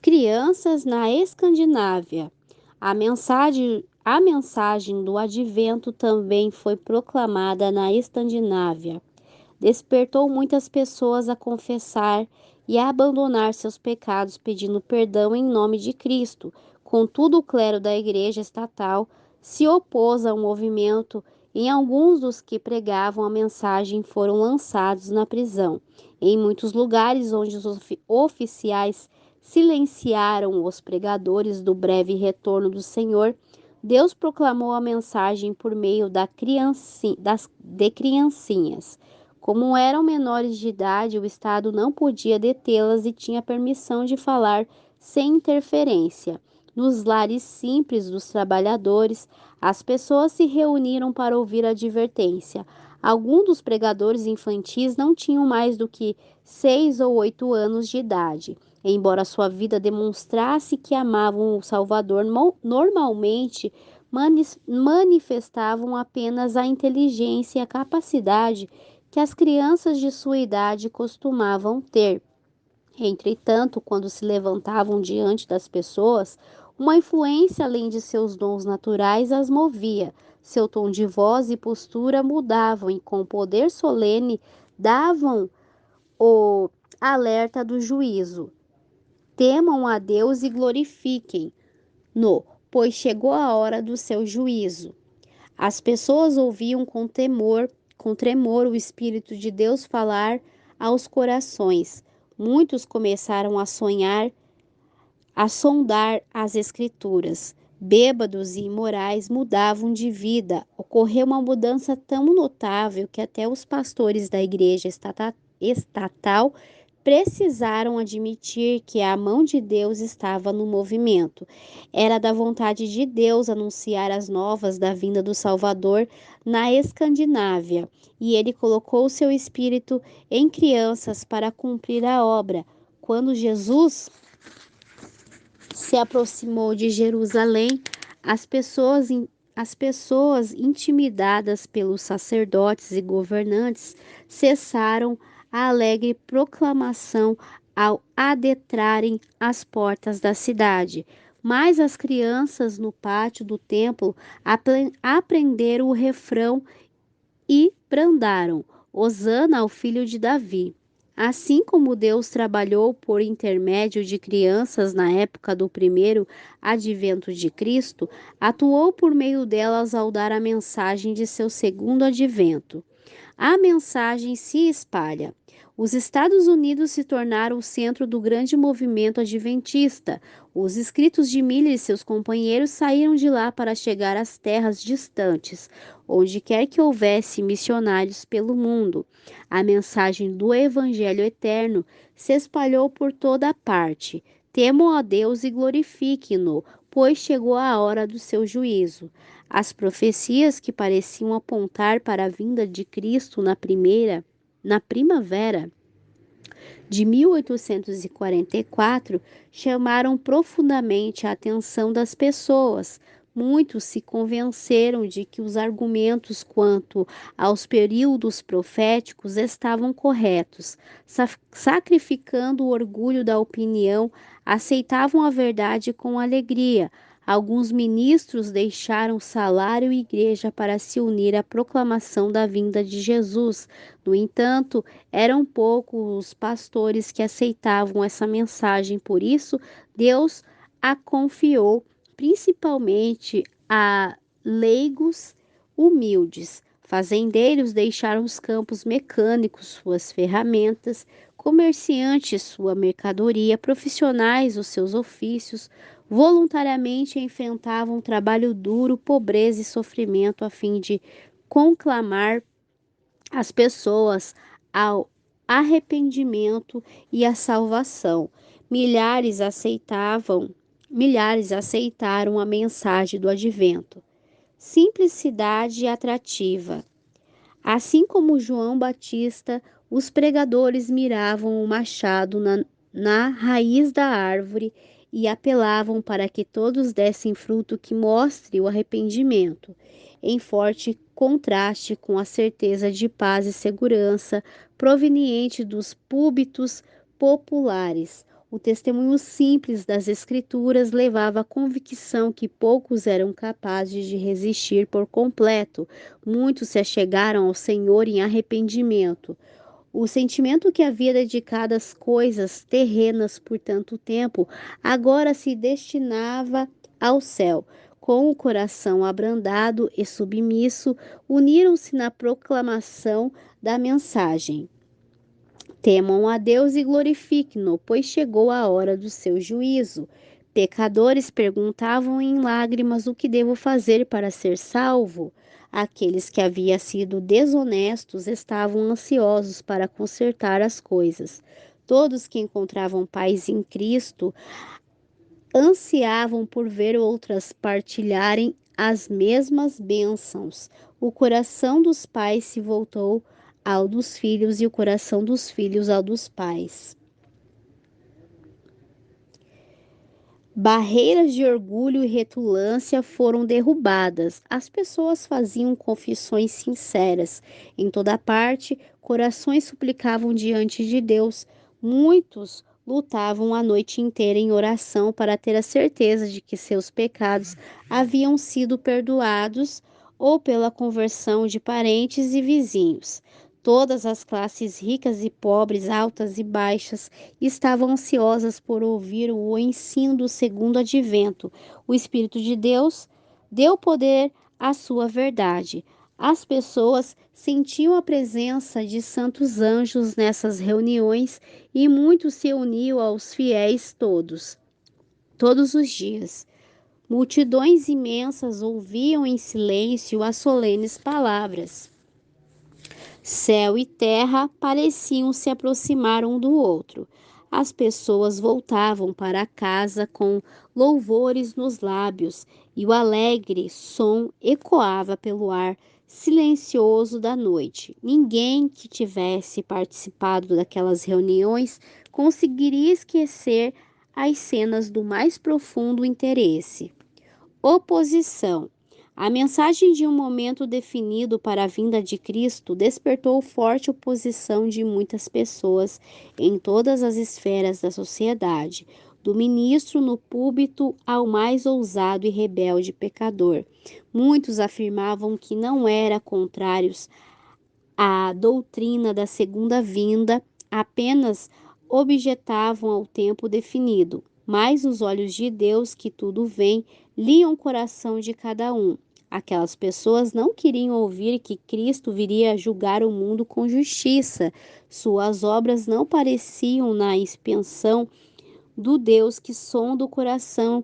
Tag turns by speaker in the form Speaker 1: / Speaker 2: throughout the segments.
Speaker 1: Crianças na Escandinávia. A mensagem do advento também foi proclamada na Escandinávia. Despertou muitas pessoas a confessar e a abandonar seus pecados, pedindo perdão em nome de Cristo. Contudo, o clero da Igreja Estatal se opôs ao movimento e alguns dos que pregavam a mensagem foram lançados na prisão. Em muitos lugares onde os oficiais silenciaram os pregadores do breve retorno do Senhor, Deus proclamou a mensagem por meio de criancinhas. Como eram menores de idade, o Estado não podia detê-las e tinha permissão de falar sem interferência. Nos lares simples dos trabalhadores, as pessoas se reuniram para ouvir a advertência. Alguns dos pregadores infantis não tinham mais do que 6 ou 8 anos de idade. Embora sua vida demonstrasse que amavam o Salvador, normalmente manifestavam apenas a inteligência e a capacidade que as crianças de sua idade costumavam ter. Entretanto, quando se levantavam diante das pessoas, uma influência além de seus dons naturais as movia. Seu tom de voz e postura mudavam e, com poder solene, davam o alerta do juízo. Temam a Deus e glorifiquem-no, pois chegou a hora do seu juízo. As pessoas ouviam com tremor o Espírito de Deus falar aos corações. Muitos começaram a sondar as Escrituras. Bêbados e imorais mudavam de vida. Ocorreu uma mudança tão notável que até os pastores da igreja estatal precisaram admitir que a mão de Deus estava no movimento. Era da vontade de Deus anunciar as novas da vinda do Salvador na Escandinávia, e ele colocou seu espírito em crianças para cumprir a obra. Quando Jesus se aproximou de Jerusalém, as pessoas intimidadas pelos sacerdotes e governantes cessaram a alegre proclamação ao adentrarem as portas da cidade. Mas as crianças no pátio do templo aprenderam o refrão e brandaram: Hosana ao filho de Davi. Assim como Deus trabalhou por intermédio de crianças na época do primeiro advento de Cristo, atuou por meio delas ao dar a mensagem de seu segundo advento. A mensagem se espalha. Os Estados Unidos se tornaram o centro do grande movimento adventista. Os escritos de Miller e seus companheiros saíram de lá para chegar às terras distantes, onde quer que houvesse missionários pelo mundo. A mensagem do Evangelho eterno se espalhou por toda a parte. Temam a Deus e glorifiquem-no, pois chegou a hora do seu juízo. As profecias que pareciam apontar para a vinda de Cristo na primavera de 1844, chamaram profundamente a atenção das pessoas. Muitos se convenceram de que os argumentos quanto aos períodos proféticos estavam corretos. Sacrificando o orgulho da opinião, aceitavam a verdade com alegria. Alguns ministros deixaram salário e igreja para se unir à proclamação da vinda de Jesus. No entanto, eram poucos os pastores que aceitavam essa mensagem, por isso, Deus a confiou principalmente a leigos humildes. Fazendeiros deixaram os campos mecânicos, suas ferramentas, comerciantes, sua mercadoria, profissionais, os seus ofícios, voluntariamente enfrentavam trabalho duro, pobreza e sofrimento a fim de conclamar as pessoas ao arrependimento e à salvação. Milhares aceitavam, milhares aceitaram a mensagem do advento. Simplicidade atrativa. Assim como João Batista, os pregadores miravam o machado na raiz da árvore e apelavam para que todos dessem fruto que mostre o arrependimento, em forte contraste com a certeza de paz e segurança proveniente dos púlpitos populares. O testemunho simples das Escrituras levava à convicção que poucos eram capazes de resistir por completo. Muitos se achegaram ao Senhor em arrependimento. O sentimento que havia dedicado às coisas terrenas por tanto tempo agora se destinava ao céu. Com o coração abrandado e submisso, uniram-se na proclamação da mensagem. Temam a Deus e glorifiquem-no, pois chegou a hora do seu juízo. Pecadores perguntavam em lágrimas o que devo fazer para ser salvo. Aqueles que haviam sido desonestos estavam ansiosos para consertar as coisas. Todos que encontravam paz em Cristo ansiavam por ver outras partilharem as mesmas bênçãos. O coração dos pais se voltou ao dos filhos e o coração dos filhos ao dos pais. Barreiras de orgulho e retulância foram derrubadas. As pessoas faziam confissões sinceras. Em toda parte, corações suplicavam diante de Deus. Muitos lutavam a noite inteira em oração para ter a certeza de que seus pecados haviam sido perdoados ou pela conversão de parentes e vizinhos. Todas as classes ricas e pobres, altas e baixas, estavam ansiosas por ouvir o ensino do segundo advento. O Espírito de Deus deu poder à sua verdade. As pessoas sentiam a presença de santos anjos nessas reuniões e muitos se uniam aos fiéis todos os dias. Multidões imensas ouviam em silêncio as solenes palavras. Céu e terra pareciam se aproximar um do outro. As pessoas voltavam para casa com louvores nos lábios e o alegre som ecoava pelo ar silencioso da noite. Ninguém que tivesse participado daquelas reuniões conseguiria esquecer as cenas do mais profundo interesse. Oposição. A mensagem de um momento definido para a vinda de Cristo despertou forte oposição de muitas pessoas em todas as esferas da sociedade, do ministro no púlpito ao mais ousado e rebelde pecador. Muitos afirmavam que não eram contrários à doutrina da segunda vinda, apenas objetavam ao tempo definido. Mas os olhos de Deus, que tudo vê, liam o coração de cada um. Aquelas pessoas não queriam ouvir que Cristo viria julgar o mundo com justiça. Suas obras não pareciam na expansão do Deus que sonda o coração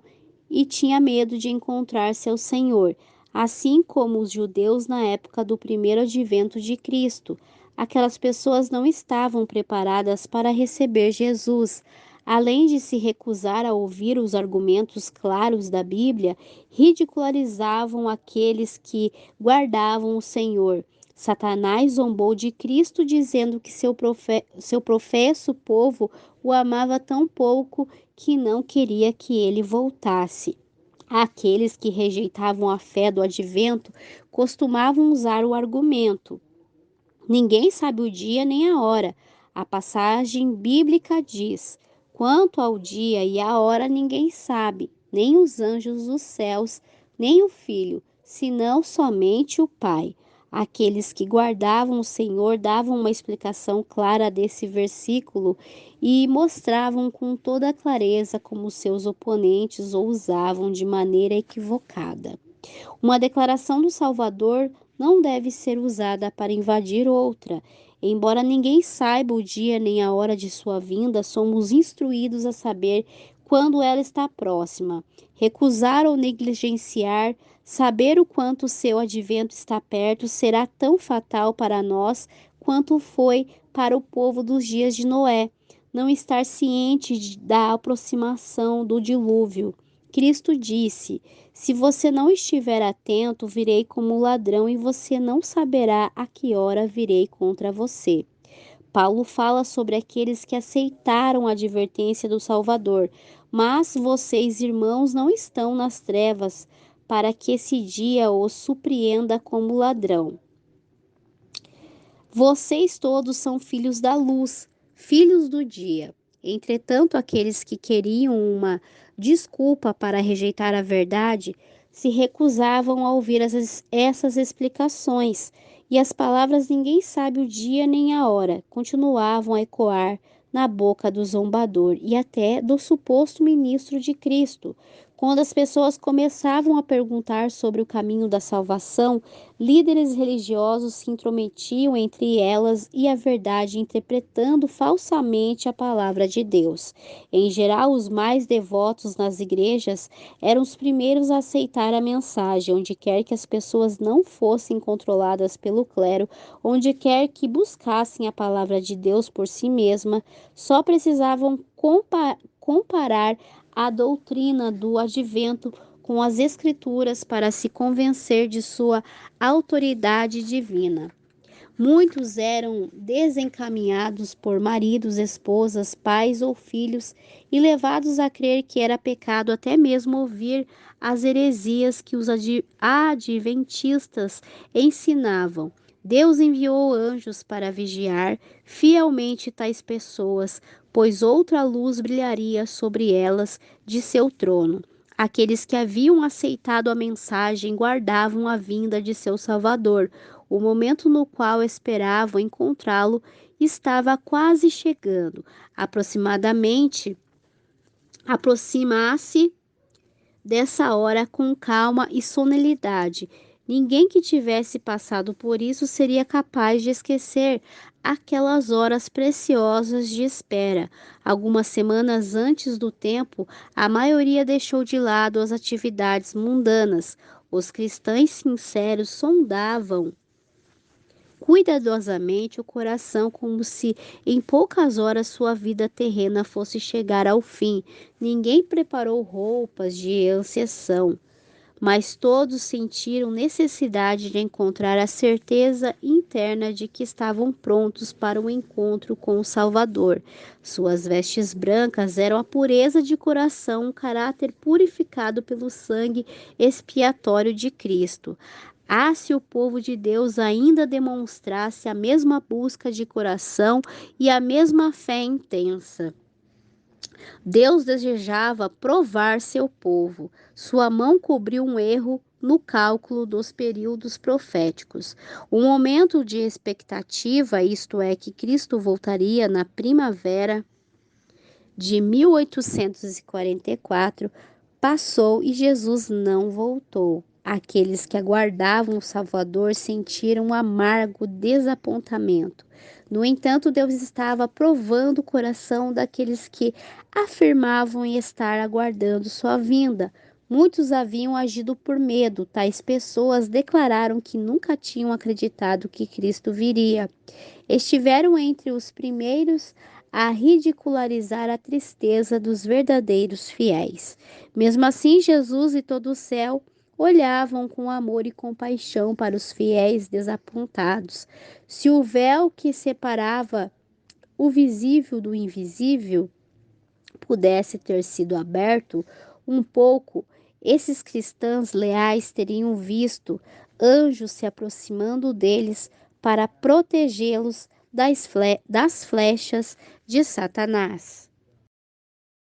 Speaker 1: e tinha medo de encontrar seu Senhor, assim como os judeus na época do primeiro advento de Cristo. Aquelas pessoas não estavam preparadas para receber Jesus. Além de se recusar a ouvir os argumentos claros da Bíblia, ridicularizavam aqueles que guardavam o Senhor. Satanás zombou de Cristo, dizendo que seu professo povo o amava tão pouco que não queria que ele voltasse. Aqueles que rejeitavam a fé do advento costumavam usar o argumento: ninguém sabe o dia nem a hora. A passagem bíblica diz: quanto ao dia e à hora ninguém sabe, nem os anjos dos céus, nem o Filho, senão somente o Pai. Aqueles que guardavam o Senhor davam uma explicação clara desse versículo e mostravam com toda clareza como seus oponentes o usavam de maneira equivocada. Uma declaração do Salvador não deve ser usada para invadir outra. Embora ninguém saiba o dia nem a hora de sua vinda, somos instruídos a saber quando ela está próxima. Recusar ou negligenciar, saber o quanto seu advento está perto, será tão fatal para nós quanto foi para o povo dos dias de Noé. Não estar ciente da aproximação do dilúvio. Cristo disse: se você não estiver atento, virei como ladrão e você não saberá a que hora virei contra você. Paulo fala sobre aqueles que aceitaram a advertência do Salvador. Mas vocês, irmãos, não estão nas trevas, para que esse dia os surpreenda como ladrão. Vocês todos são filhos da luz, filhos do dia. Entretanto, aqueles que queriam uma desculpa para rejeitar a verdade se recusavam a ouvir essas explicações, e as palavras "ninguém sabe o dia nem a hora" continuavam a ecoar na boca do zombador e até do suposto ministro de Cristo. Quando as pessoas começavam a perguntar sobre o caminho da salvação, líderes religiosos se intrometiam entre elas e a verdade, interpretando falsamente a palavra de Deus. Em geral, os mais devotos nas igrejas eram os primeiros a aceitar a mensagem, onde quer que as pessoas não fossem controladas pelo clero, onde quer que buscassem a palavra de Deus por si mesma, só precisavam comparar a doutrina do advento com as escrituras para se convencer de sua autoridade divina. Muitos eram desencaminhados por maridos, esposas, pais ou filhos e levados a crer que era pecado até mesmo ouvir as heresias que os adventistas ensinavam. Deus enviou anjos para vigiar fielmente tais pessoas, pois outra luz brilharia sobre elas de seu trono. Aqueles que haviam aceitado a mensagem guardavam a vinda de seu Salvador. O momento no qual esperavam encontrá-lo estava quase chegando. Aproxima-se dessa hora com calma e solenidade. Ninguém que tivesse passado por isso seria capaz de esquecer aquelas horas preciosas de espera. Algumas semanas antes do tempo, a maioria deixou de lado as atividades mundanas. Os cristãos sinceros sondavam cuidadosamente o coração, como se em poucas horas sua vida terrena fosse chegar ao fim. Ninguém preparou roupas de exceção, mas todos sentiram necessidade de encontrar a certeza interna de que estavam prontos para o encontro com o Salvador. Suas vestes brancas eram a pureza de coração, um caráter purificado pelo sangue expiatório de Cristo. Se o povo de Deus ainda demonstrasse a mesma busca de coração e a mesma fé intensa. Deus desejava provar seu povo. Sua mão cobriu um erro no cálculo dos períodos proféticos. Um momento de expectativa, isto é, que Cristo voltaria na primavera de 1844, passou e Jesus não voltou. Aqueles que aguardavam o Salvador sentiram um amargo desapontamento. No entanto, Deus estava provando o coração daqueles que afirmavam estar aguardando sua vinda. Muitos haviam agido por medo. Tais pessoas declararam que nunca tinham acreditado que Cristo viria. Estiveram entre os primeiros a ridicularizar a tristeza dos verdadeiros fiéis. Mesmo assim, Jesus e todo o céu olhavam com amor e compaixão para os fiéis desapontados. Se o véu que separava o visível do invisível pudesse ter sido aberto um pouco, esses cristãos leais teriam visto anjos se aproximando deles para protegê-los das flechas de Satanás.